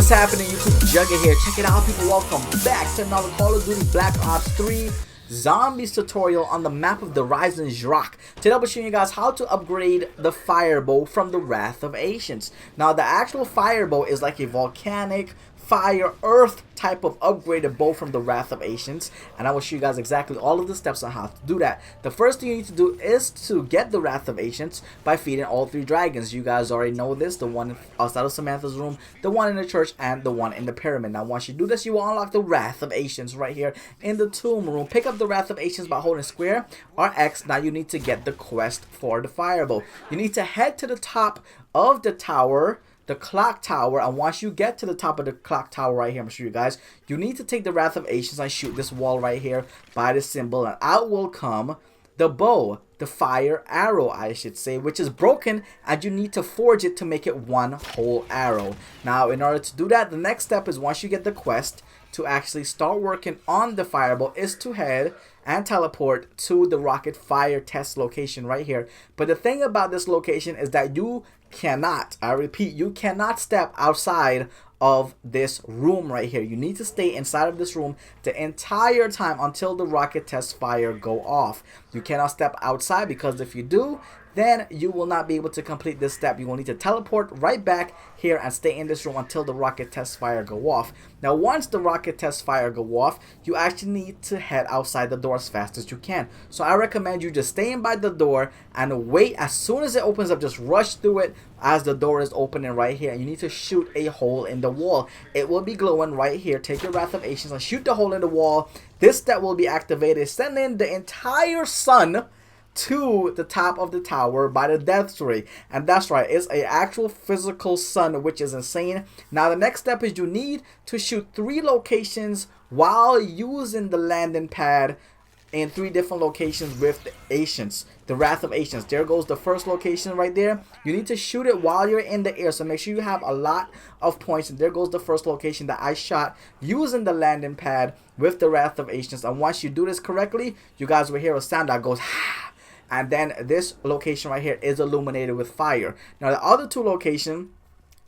What's happening, YouTube? Jugger here. Check it out, people. Welcome back to another Call of Duty Black Ops 3 Zombies tutorial on the map of the Eisendrache. Today I'll be showing you guys how to upgrade the firebow from the Wrath of Ancients. Now, the actual firebow is like a volcanic fire earth type of upgraded bow from the Wrath of Ancients, and I will show you guys exactly all of the steps on how to do that. The first thing you need to do is to get the Wrath of Ancients by feeding all three dragons. You guys already know this: the one outside of Samantha's room, the one in the church, and the one in the pyramid. Now once you do this, you will unlock the Wrath of Ancients right here in the tomb room. Pick up the Wrath of Ancients by holding square or X. Now you need to get the quest for the firebow. You need to head to the top of the tower, the clock tower, and once you get to the top of the clock tower right here, I'm gonna show you guys, you need to take the Wrath of Ancients and shoot this wall right here by the symbol, and out will come the bow, the fire arrow I should say, which is broken, and you need to forge it to make it one whole arrow. Now in order to do that, the next step is, once you get the quest to actually start working on the firebow, is to head and teleport to the rocket fire test location right here. But the thing about this location is that you cannot, I repeat, you cannot step outside of this room right here. You need to stay inside of this room the entire time until the rocket test fire go off. You cannot step outside, because if you do, then you will not be able to complete this step. You will need to teleport right back here and stay in this room until the rocket test fire go off. Now once the rocket test fire go off, you actually need to head outside the door as fast as you can. So I recommend you just staying by the door and wait. As soon as it opens up, just rush through it as the door is opening right here, and you need to shoot a hole in the wall. It will be glowing right here. Take your Wrath of Ancients and shoot the hole in the wall. This step will be activated, sending the entire sun to the top of the tower by the death ray. And that's right, it's a actual physical sun, which is insane. Now the next step is you need to shoot 3 locations while using the landing pad in 3 different locations with the Ancients, the Wrath of Ancients. There goes the first location right there. You need to shoot it while you're in the air, so make sure you have a lot of points. And there goes the first location that I shot using the landing pad with the Wrath of Ancients. And once you do this correctly, you guys will hear a sound that goes ha. And then this location right here is illuminated with fire. Now the other 2 locations,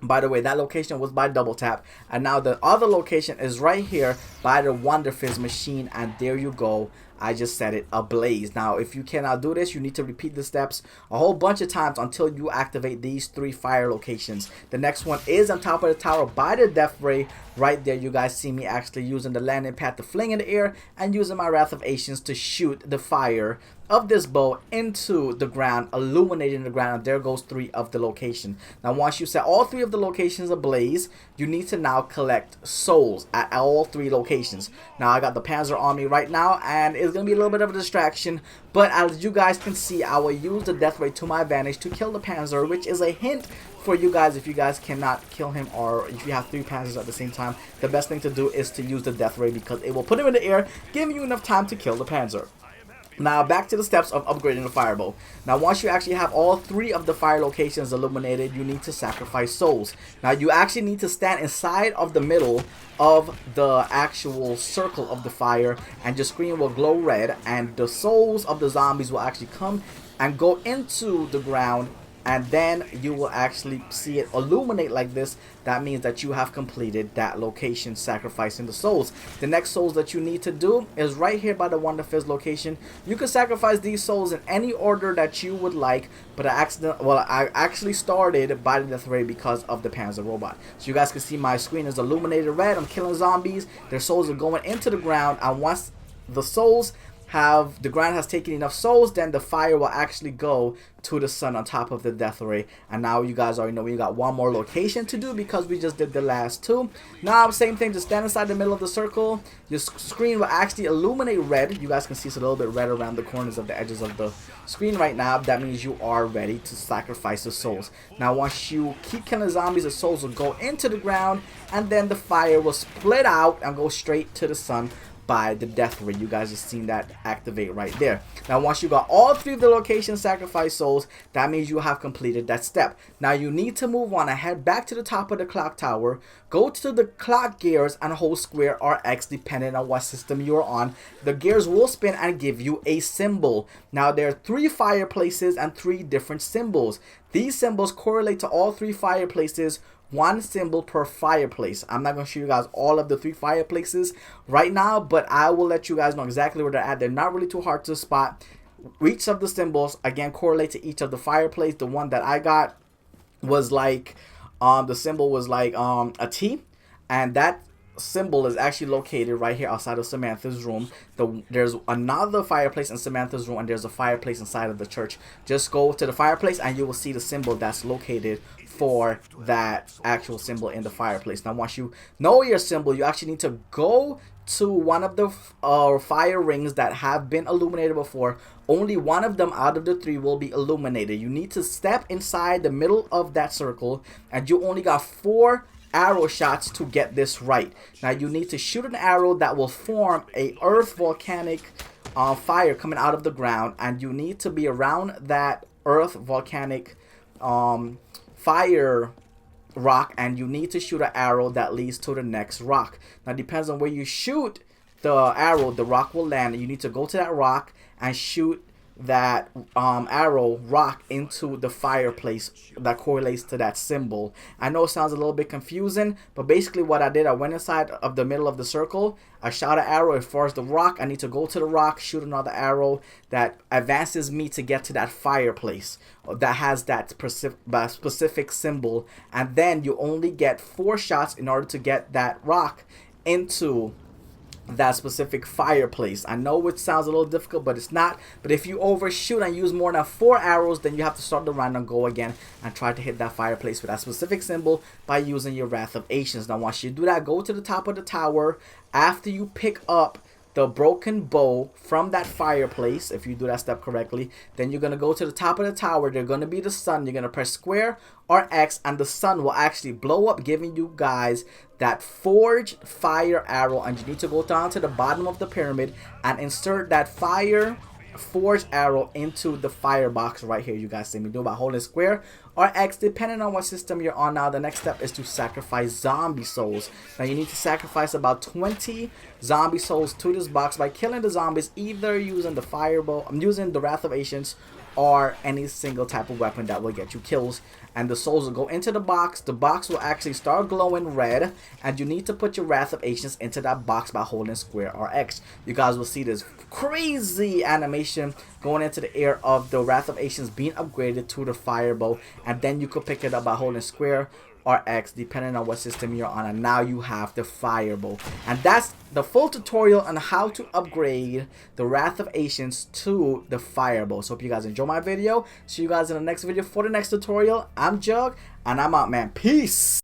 by the way, that location was by double tap, and now the other location is right here by the Wonder Fizz machine, and there you go, I just set it ablaze. Now if you cannot do this, you need to repeat the steps a whole bunch of times until you activate these 3 fire locations. The next one is on top of the tower by the death ray right there. You guys see me actually using the landing pad to fling in the air and using my Wrath of Ancients to shoot the fire of this bow into the ground, illuminating the ground. And there goes 3 of the location. Now once you set all 3 of the locations ablaze, you need to now collect souls at all 3 locations. Now I got the Panzer on me right now, and it's gonna be a little bit of a distraction, but as you guys can see, I will use the death ray to my advantage to kill the Panzer, which is a hint for you guys. If you guys cannot kill him, or if you have 3 Panzers at the same time, the best thing to do is to use the death ray, because it will put him in the air, giving you enough time to kill the Panzer. Now back to the steps of upgrading the firebow. Now once you actually have all 3 of the fire locations illuminated, you need to sacrifice souls. Now you actually need to stand inside of the middle of the actual circle of the fire, and your screen will glow red, and the souls of the zombies will actually come and go into the ground, and then you will actually see it illuminate like this. That means that you have completed that location, sacrificing the souls. The next souls that you need to do is right here by the Wonder Fizz location. You can sacrifice these souls in any order that you would like, but I actually started by the death ray because of the Panzer robot. So you guys can see my screen is illuminated red. I'm killing zombies. Their souls are going into the ground, and once the souls the ground has taken enough souls, then the fire will actually go to the sun on top of the death ray. And now you guys already know we got 1 more location to do, because we just did the last 2. Now same thing, just stand inside the middle of the circle. Your screen will actually illuminate red. You guys can see it's a little bit red around the corners of the edges of the screen right now. That means you are ready to sacrifice the souls. Now once you keep killing zombies, the souls will go into the ground, and then the fire will split out and go straight to the sun by the death ray. You guys have seen that activate right there. Now once you got all 3 of the locations sacrifice souls, that means you have completed that step. Now you need to move on and head back to the top of the clock tower, go to the clock gears and hold square or X depending on what system you're on. The gears will spin and give you a symbol. Now there are 3 fireplaces and 3 different symbols. These symbols correlate to all 3 fireplaces one symbol per fireplace. I'm not going to show you guys all of the 3 fireplaces right now, but I will let you guys know exactly where they're at. They're not really too hard to spot. Each of the symbols, again, correlate to each of the fireplace. The one that I got was like, the symbol was like a T, and that symbol is actually located right here outside of Samantha's room. There's another fireplace in Samantha's room, and there's a fireplace inside of the church. Just go to the fireplace and you will see the symbol that's located for that actual symbol in the fireplace. Now once you know your symbol, you actually need to go to one of the fire rings that have been illuminated before. Only one of them out of the 3 will be illuminated. You need to step inside the middle of that circle, and you only got 4 arrow shots to get this right. Now you need to shoot an arrow that will form a earth volcanic fire coming out of the ground, and you need to be around that earth volcanic fire rock, and you need to shoot an arrow that leads to the next rock. Now depends on where you shoot the arrow, the rock will land. You need to go to that rock and shoot that arrow rock into the fireplace that correlates to that symbol. I know it sounds a little bit confusing, but basically what I did, I went inside of the middle of the circle, I shot an arrow as far as the rock. I need to go to the rock, shoot another arrow that advances me to get to that fireplace that has that specific symbol, and then you only get 4 shots in order to get that rock into that specific fireplace. I know it sounds a little difficult, but it's not. But if you overshoot and use more than 4 arrows, then you have to start the round and go again and try to hit that fireplace with that specific symbol by using your Wrath of Ancients. Now once you do that, go to the top of the tower. After you pick up the broken bow from that fireplace, if you do that step correctly, then you're going to go to the top of the tower. There's going to be the sun. You're going to press square or X, and the sun will actually blow up, giving you guys that forged fire arrow. And you need to go down to the bottom of the pyramid and insert that fire forged arrow into the firebox right here. You guys see me do by holding square or X, depending on what system you're on. Now the next step is to sacrifice zombie souls. Now you need to sacrifice about 20 zombie souls to this box by killing the zombies, either using the firebow, I'm using the Wrath of Ancients, or any single type of weapon that will get you kills. And the souls will go into the box. The box will actually start glowing red, and you need to put your Wrath of Ancients into that box by holding square or X. You guys will see this crazy animation going into the air of the Wrath of Ancients being upgraded to the firebow, and then you could pick it up by holding square or X, depending on what system you're on, and now you have the firebow. And that's the full tutorial on how to upgrade the Wrath of Ancients to the firebow. So hope you guys enjoy my video. See you guys in the next video for the next tutorial. I'm Jug, and I'm out, man. Peace.